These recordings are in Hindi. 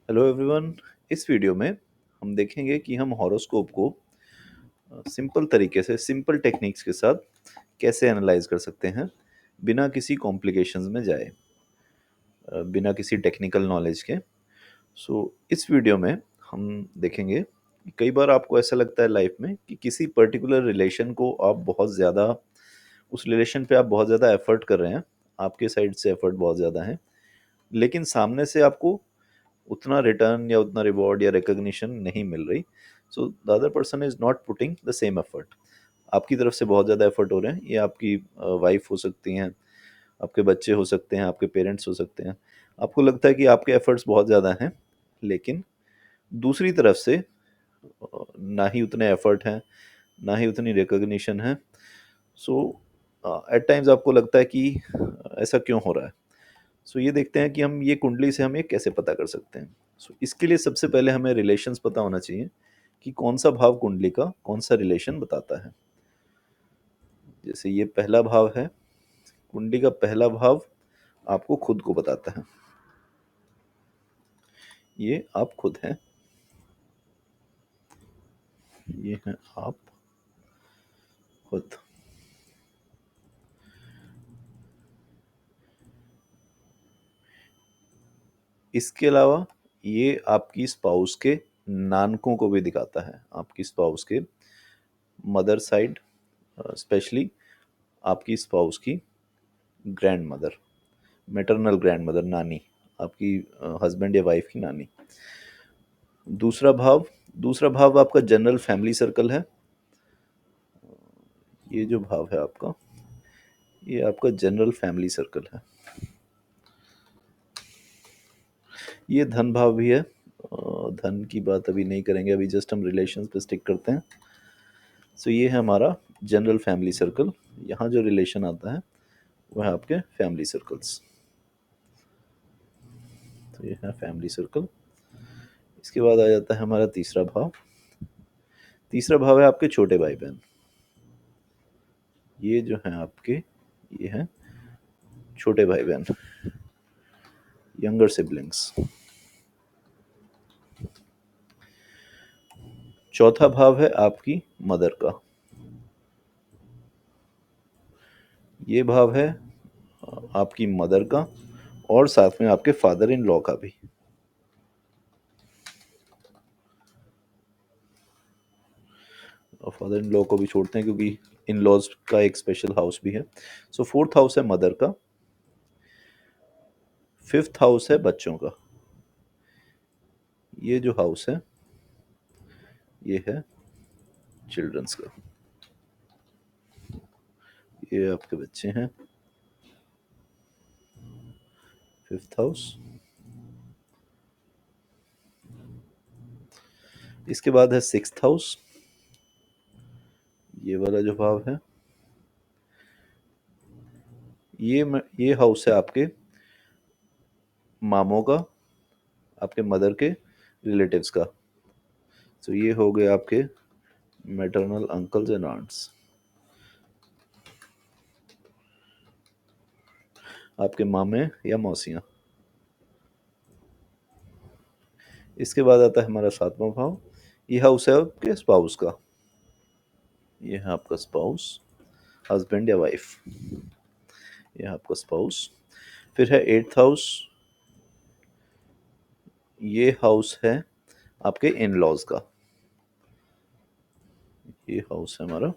Hello everyone. इस वीडियो में हम देखेंगे कि हम हॉरोस्कोप को सिंपल तरीके से सिंपल टेक्निक्स के साथ कैसे एनालाइज कर सकते हैं बिना किसी कॉम्प्लिकेशंस में जाए, बिना किसी टेक्निकल नॉलेज के। इस वीडियो में हम देखेंगे कि कई बार आपको ऐसा लगता है लाइफ में कि किसी पर्टिकुलर रिलेशन को आप बहुत ज़्यादा उस रिलेशन पे आप बहुत ज़्यादा एफर्ट कर रहे हैं, आपके साइड से एफर्ट बहुत ज़्यादा है, लेकिन सामने से आपको उतना रिटर्न या उतना रिवॉर्ड या रिकॉग्निशन नहीं मिल रही। So the other person is not putting the same effort. आपकी तरफ से बहुत ज़्यादा एफर्ट हो रहे हैं, ये आपकी वाइफ हो सकती हैं, आपके बच्चे हो सकते हैं, आपके पेरेंट्स हो सकते हैं। आपको लगता है कि आपके एफर्ट्स बहुत ज़्यादा हैं, लेकिन दूसरी तरफ से ना ही उतने एफर्ट हैं, ना ही उतनी रिकॉग्निशन है। सो एट टाइम्स आपको लगता है कि ऐसा क्यों हो रहा है। ये देखते हैं कि हम ये कुंडली से हम ये कैसे पता कर सकते हैं। इसके लिए सबसे पहले हमें रिलेशंस पता होना चाहिए कि कौन सा भाव कुंडली का कौन सा रिलेशन बताता है। जैसे ये पहला भाव है, कुंडली का पहला भाव आपको खुद को बताता है। ये आप खुद हैं, ये हैं आप खुद। इसके अलावा ये आपकी स्पाउस के नानकों को भी दिखाता है, आपकी स्पाउस के मदर साइड, स्पेशली आपकी स्पाउस की grand mother, maternal grand mother, नानी, आपकी हस्बैंड या वाइफ की नानी। दूसरा भाव, दूसरा भाव आपका जनरल फैमिली सर्कल है। ये जो भाव है आपका, ये आपका जनरल फैमिली सर्कल है। ये धन भाव भी है। धन की बात अभी नहीं करेंगे, अभी जस्ट हम रिलेशंस पे स्टिक करते हैं। ये है हमारा जनरल फैमिली सर्कल। यहाँ जो रिलेशन आता है वह है आपके फैमिली सर्कल्स। ये है फैमिली सर्कल। इसके बाद आ जाता है हमारा तीसरा भाव। तीसरा भाव है आपके छोटे भाई बहन। ये जो है आपके, ये हैं छोटे भाई बहन, यंगर सिबलिंग्स। चौथा भाव है आपकी मदर का। ये भाव है आपकी मदर का और साथ में आपके फादर इन लॉ का भी। फादर इन लॉ को भी छोड़ते हैं क्योंकि इन लॉज का एक स्पेशल हाउस भी है। फोर्थ हाउस है मदर का। फिफ्थ हाउस है बच्चों का। ये जो हाउस है ये है चिल्ड्रंस का। ये आपके बच्चे हैं, फिफ्थ हाउस। इसके बाद है सिक्स्थ हाउस। ये वाला जो भाव है, ये हाउस है आपके मामों का, आपके मदर के रिलेटिव्स का। ये हो गए आपके मैटरनल अंकल्स एंड आंट्स, आपके मामे या मौसियाँ। इसके बाद आता है हमारा सातवां भाव। ये हाउस है आपके स्पाउस का। ये है आपका स्पाउस, हस्बैंड या वाइफ। ये है आपका स्पाउस। फिर है एट्थ हाउस। ये हाउस है आपके इन लॉज का। ये हाउस है हमारा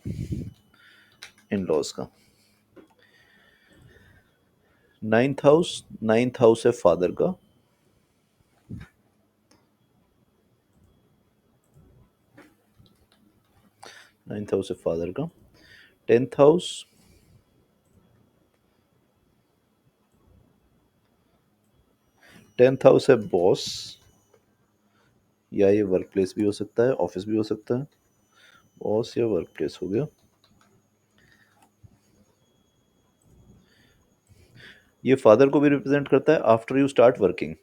इन लॉज का। नाइन्थ हाउस, नाइन्थ हाउस है फादर का। नाइन्थ हाउस है फादर का। टेंथ हाउस, टेंथ हाउस है बॉस, या ये वर्क प्लेस भी हो सकता है, ऑफिस भी हो सकता है। बॉस या वर्क प्लेस हो गया। ये फादर को भी रिप्रेजेंट करता है after you start working.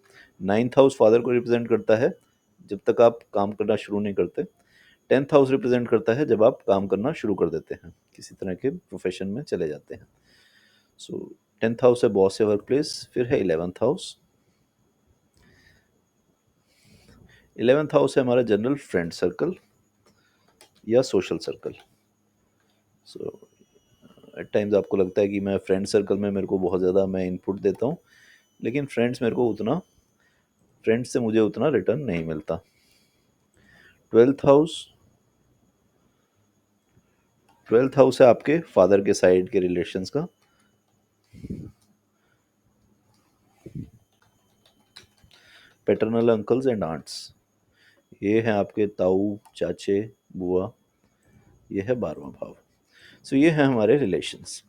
Ninth house father को रिप्रेजेंट करता है जब तक आप काम करना शुरू नहीं करते। टेंथ हाउस रिप्रेजेंट करता है जब आप काम करना शुरू कर देते हैं, किसी तरह के प्रोफेशन में चले जाते हैं। टेंथ हाउस है बॉस या वर्क प्लेस। फिर है इलेवेंथ हाउस। 11th हाउस है हमारा जनरल फ्रेंड सर्कल या सोशल सर्कल। सो एट टाइम्स आपको लगता है कि मैं फ्रेंड सर्कल में मेरे को बहुत ज़्यादा मैं इनपुट देता हूँ, लेकिन फ्रेंड्स से मुझे उतना रिटर्न नहीं मिलता। 12th हाउस, 12th हाउस है आपके फादर के साइड के रिलेशंस का। पैटर्नल अंकल्स एंड आंट्स, ये हैं आपके ताऊ चाचे बुआ, ये है 12वां भाव। सो ये है हमारे रिलेशंस,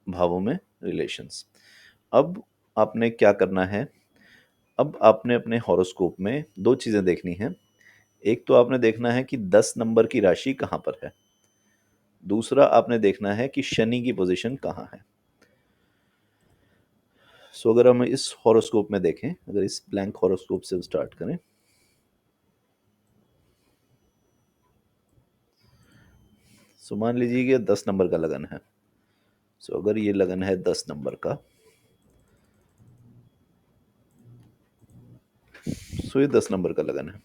भावों में रिलेशंस। अब आपने क्या करना है, अब आपने अपने हॉरोस्कोप में दो चीज़ें देखनी हैं। एक तो आपने देखना है कि 10 नंबर की राशि कहाँ पर है, दूसरा आपने देखना है कि शनि की पोजीशन कहाँ है। सो अगर हम इस हॉरोस्कोप में देखें, अगर इस ब्लैंक हॉरोस्कोप से स्टार्ट करें, सो मान लीजिए कि 10 नंबर का लगन है। सो अगर ये लगन है 10 नंबर का, सो ये 10 नंबर का लगन है,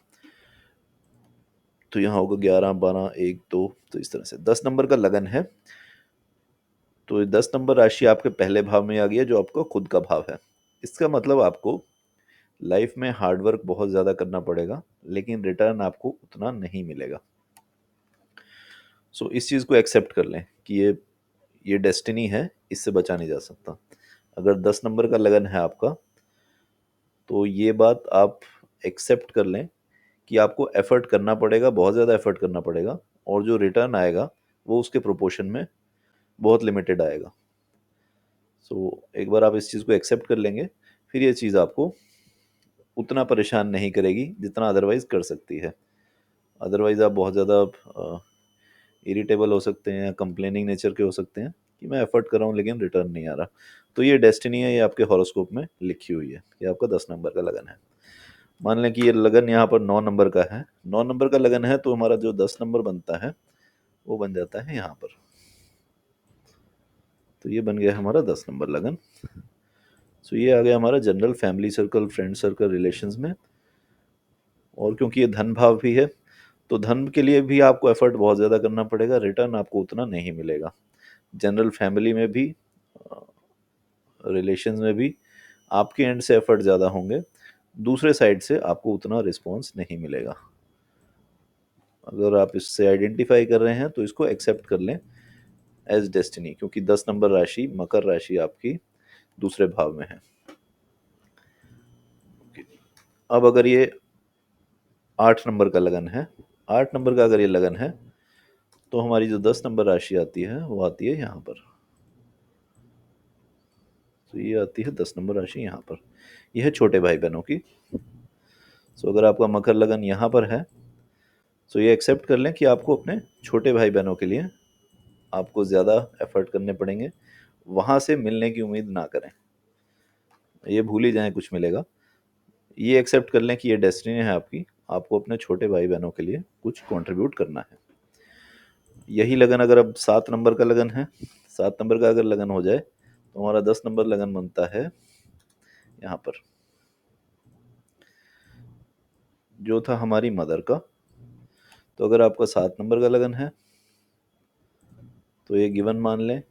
तो यहाँ होगा 11 12 1 2, तो इस तरह से 10 नंबर का लगन है। तो 10 नंबर राशि आपके पहले भाव में आ गई है, जो आपका खुद का भाव है। इसका मतलब आपको लाइफ में हार्ड वर्क बहुत ज़्यादा करना पड़ेगा, लेकिन रिटर्न आपको उतना नहीं मिलेगा। सो इस चीज़ को एक्सेप्ट कर लें कि ये डेस्टिनी है, इससे बचा नहीं जा सकता। अगर 10 नंबर का लगन है आपका, तो ये बात आप एक्सेप्ट कर लें कि आपको एफर्ट करना पड़ेगा, बहुत ज़्यादा एफर्ट करना पड़ेगा, और जो रिटर्न आएगा वो उसके प्रोपोर्शन में बहुत लिमिटेड आएगा। सो एक बार आप इस चीज़ को एक्सेप्ट कर लेंगे, फिर ये चीज़ आपको उतना परेशान नहीं करेगी जितना अदरवाइज़ कर सकती है। अदरवाइज़ आप बहुत ज़्यादा इरिटेबल हो सकते हैं या कंप्लेनिंग नेचर के हो सकते हैं कि मैं एफर्ट कर रहा हूँ लेकिन रिटर्न नहीं आ रहा। तो ये डेस्टिनी है, ये आपके हॉरोस्कोप में लिखी हुई है कि आपका 10 नंबर का लगन है। मान लें कि ये लगन यहाँ पर 9 नंबर का है, 9 नंबर का लगन है, तो हमारा जो 10 नंबर बनता है वो बन जाता है यहाँ पर। तो ये बन गया हमारा 10 नंबर लगन। सो ये आ गया हमारा general family circle, friend circle, relations में। और क्योंकि ये धन भाव भी है, तो धन के लिए भी आपको एफर्ट बहुत ज़्यादा करना पड़ेगा, रिटर्न आपको उतना नहीं मिलेगा। जनरल फैमिली में भी, रिलेशंस में भी आपके एंड से एफर्ट ज़्यादा होंगे, दूसरे साइड से आपको उतना रिस्पॉन्स नहीं मिलेगा। अगर आप इससे आइडेंटिफाई कर रहे हैं तो इसको एक्सेप्ट कर लें एज डेस्टिनी, क्योंकि 10 नंबर राशि मकर राशि आपकी दूसरे भाव में है। अब अगर ये 8 नंबर का लगन है, 8 नंबर का अगर ये लगन है, तो हमारी जो 10 नंबर राशि आती है वो आती है यहाँ पर। तो ये आती है 10 नंबर राशि यहाँ पर, यह है छोटे भाई बहनों की। सो अगर आपका मकर लगन यहाँ पर है, तो ये एक्सेप्ट कर लें कि आपको अपने छोटे भाई बहनों के लिए आपको ज़्यादा एफर्ट करने पड़ेंगे, वहाँ से मिलने की उम्मीद ना करें, ये भूल ही जाएं कुछ मिलेगा। ये एक्सेप्ट कर लें कि ये डेस्टिनी है आपकी, आपको अपने छोटे भाई बहनों के लिए कुछ कंट्रीब्यूट करना है। यही लगन अगर अब 7 नंबर का लगन है, 7 नंबर का अगर लगन हो जाए, तो हमारा 10 नंबर लगन बनता है यहाँ पर, जो था हमारी मदर का। तो अगर आपका 7 नंबर का लगन है, तो ये गिवन मान लें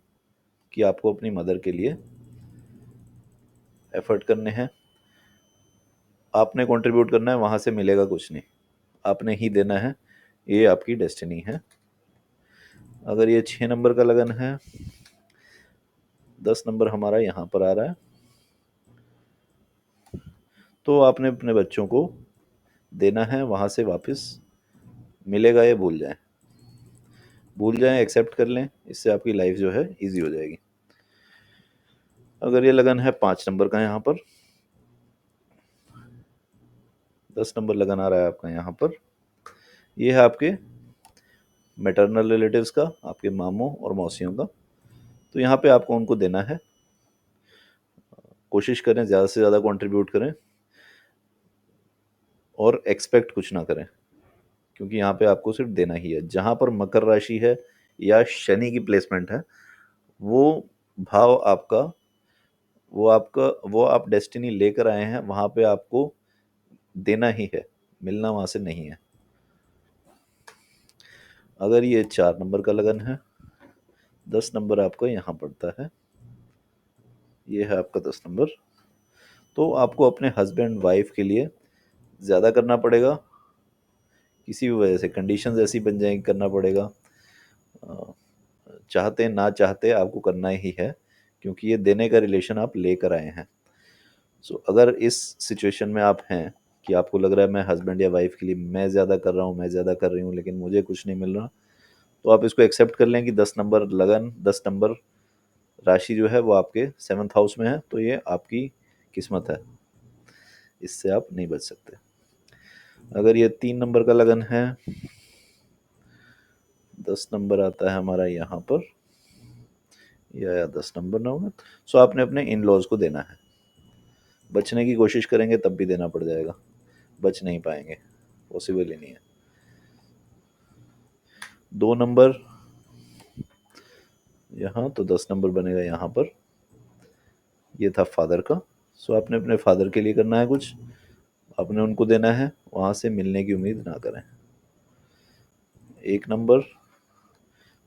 कि आपको अपनी मदर के लिए एफर्ट करने हैं, आपने कंट्रीब्यूट करना है, वहाँ से मिलेगा कुछ नहीं, आपने ही देना है, ये आपकी डेस्टिनी है। अगर ये 6 नंबर का लगन है, 10 नंबर हमारा यहाँ पर आ रहा है, तो आपने अपने बच्चों को देना है, वहाँ से वापस मिलेगा ये भूल जाएं, भूल जाएं, एक्सेप्ट कर लें, इससे आपकी लाइफ जो है इजी हो जाएगी। अगर ये लगन है 5 नंबर का, यहाँ पर 10 नंबर लगन आ रहा है आपका यहाँ पर, ये है आपके मैटरनल रिलेटिव्स का, आपके मामों और मौसियों का। तो यहाँ पे आपको उनको देना है, कोशिश करें ज़्यादा से ज़्यादा कंट्रीब्यूट करें और एक्सपेक्ट कुछ ना करें, क्योंकि यहाँ पे आपको सिर्फ देना ही है। जहाँ पर मकर राशि है या शनि की प्लेसमेंट है, वो भाव आपका, वो आप डेस्टिनी लेकर आए हैं, वहाँ पे आपको देना ही है, मिलना वहाँ से नहीं है। अगर ये 4 नंबर का लगन है, 10 नंबर आपका यहाँ पड़ता है, ये है आपका 10 नंबर। तो आपको अपने हस्बैंड वाइफ के लिए ज़्यादा करना पड़ेगा, किसी भी वजह से कंडीशंस ऐसी बन जाएंगी, करना पड़ेगा। चाहते ना चाहते आपको करना ही है, क्योंकि ये देने का रिलेशन आप लेकर आए हैं। सो अगर इस सिचुएशन में आप हैं कि आपको लग रहा है मैं हस्बैंड या वाइफ के लिए मैं ज़्यादा कर रहा हूँ, मैं ज़्यादा कर रही हूँ, लेकिन मुझे कुछ नहीं मिल रहा, तो आप इसको एक्सेप्ट कर लें कि 10 नंबर लगन, 10 नंबर राशि जो है वो आपके 7th हाउस में है, तो ये आपकी किस्मत है, इससे आप नहीं बच सकते। अगर ये 3 नंबर का लगन है, 10 नंबर आता है हमारा यहाँ पर, या 10 नंबर ना होगा, सो आपने अपने इन लॉज को देना है। बचने की कोशिश करेंगे तब भी देना पड़ जाएगा, बच नहीं पाएंगे, पॉसिबल ही नहीं है। 2 नंबर यहाँ, तो 10 नंबर बनेगा यहाँ पर, ये था फादर का। सो आपने अपने फादर के लिए करना है कुछ, आपने उनको देना है, वहाँ से मिलने की उम्मीद ना करें। 1 नंबर,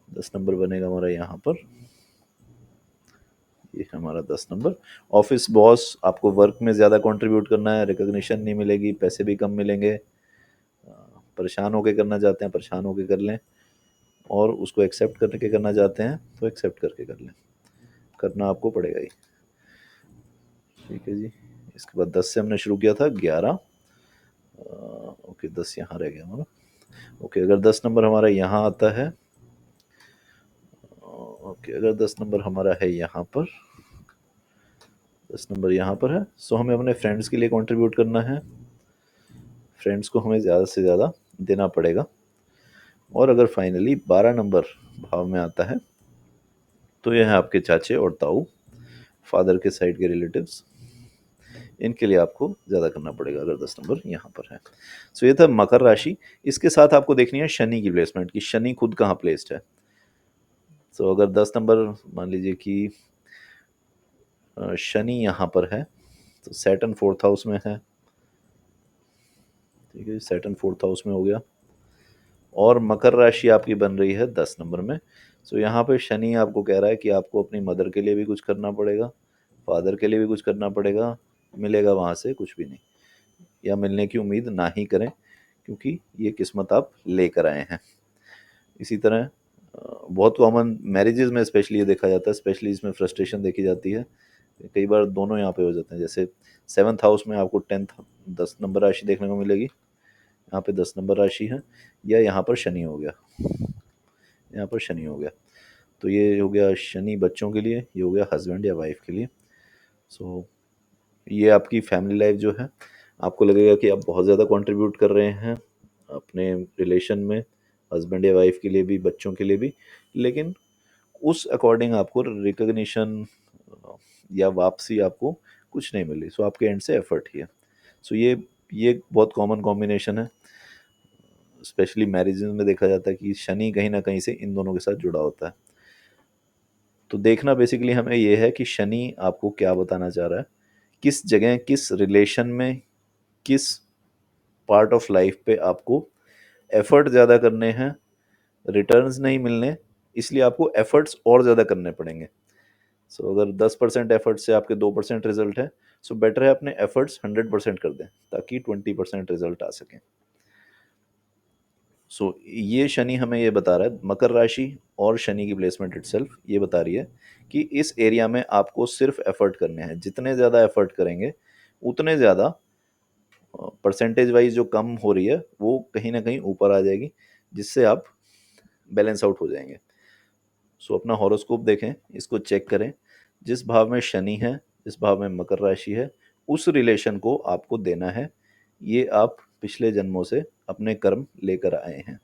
10 नंबर बनेगा हमारा यहाँ पर, ये हमारा 10 नंबर। ऑफिस बॉस, आपको वर्क में ज़्यादा कंट्रीब्यूट करना है, रिकॉग्निशन नहीं मिलेगी, पैसे भी कम मिलेंगे, परेशान होके करना चाहते हैं परेशान होके कर लें, और उसको एक्सेप्ट करके करना चाहते हैं तो एक्सेप्ट करके कर लें, करना आपको पड़ेगा ही। ठीक है जी। इसके बाद 10 से हमने शुरू किया था, 11, ओके 10 यहाँ रह गया हमारा। ओके, अगर 10 नंबर हमारा यहाँ आता है, ओके अगर 10 नंबर हमारा है यहाँ पर, 10 नंबर यहाँ पर है, सो हमें अपने फ्रेंड्स के लिए कंट्रीब्यूट करना है, फ्रेंड्स को हमें ज़्यादा से ज़्यादा देना पड़ेगा। और अगर फाइनली 12 नंबर भाव में आता है, तो यह है आपके चाचे और ताऊ, फादर के साइड के रिलेटिव्स, इनके लिए आपको ज़्यादा करना पड़ेगा अगर 10 नंबर यहाँ पर है। सो ये था मकर राशि। इसके साथ आपको देखनी है शनि की प्लेसमेंट, कि शनि खुद कहाँ प्लेस्ड है। सो अगर 10 नंबर मान लीजिए कि शनि यहाँ पर है, तो सैटर्न 4th हाउस में है। ठीक है, सैटर्न 4th हाउस में हो गया, और मकर राशि आपकी बन रही है 10 नंबर में। सो यहाँ पे शनि आपको कह रहा है कि आपको अपनी मदर के लिए भी कुछ करना पड़ेगा, फादर के लिए भी कुछ करना पड़ेगा, मिलेगा वहाँ से कुछ भी नहीं, या मिलने की उम्मीद ना ही करें, क्योंकि ये किस्मत आप लेकर आए हैं। इसी तरह बहुत कॉमन मैरिजेज में स्पेशली ये देखा जाता है, स्पेशली इसमें फ्रस्ट्रेशन देखी जाती है, कई बार दोनों यहाँ पे हो जाते हैं। जैसे 7th हाउस में आपको 10 नंबर राशि देखने को मिलेगी, यहाँ पे 10 नंबर राशि है, या यहाँ पर शनि हो गया, यहाँ पर शनि हो गया, तो ये हो गया शनि बच्चों के लिए, ये हो गया हस्बैंड या वाइफ के लिए। सो ये आपकी फैमिली लाइफ जो है, आपको लगेगा कि आप बहुत ज़्यादा कंट्रीब्यूट कर रहे हैं अपने रिलेशन में, हस्बैंड या वाइफ के लिए भी, बच्चों के लिए भी, लेकिन उस अकॉर्डिंग आपको रिकग्निशन या वापसी आपको कुछ नहीं मिली। सो आपके एंड से एफर्ट ही है। सो ये बहुत कॉमन कॉम्बिनेशन है, स्पेशली मैरिजेस में देखा जाता है कि शनि कहीं ना कहीं से इन दोनों के साथ जुड़ा होता है। तो देखना बेसिकली हमें ये है कि शनि आपको क्या बताना चाह रहा है, किस जगह, किस रिलेशन में, किस पार्ट ऑफ लाइफ पे आपको एफर्ट ज़्यादा करने हैं, रिटर्न्स नहीं मिलने, इसलिए आपको एफर्ट्स और ज़्यादा करने पड़ेंगे। सो अगर 10% एफर्ट से आपके 2% रिजल्ट है, सो बेटर है अपने एफर्ट्स 100% कर दें, ताकि 20% रिजल्ट आ सकें। सो ये शनि हमें ये बता रहा है, मकर राशि और शनि की प्लेसमेंट इटसेल्फ ये बता रही है कि इस एरिया में आपको सिर्फ एफर्ट करने हैं, जितने ज़्यादा एफर्ट करेंगे उतने ज़्यादा परसेंटेज वाइज जो कम हो रही है वो कहीं ना कहीं ऊपर आ जाएगी, जिससे आप बैलेंस आउट हो जाएंगे। सो अपना हॉरोस्कोप देखें, इसको चेक करें, जिस भाव में शनि है, जिस भाव में मकर राशि है, उस रिलेशन को आपको देना है। ये आप पिछले जन्मों से अपने कर्म लेकर आए हैं।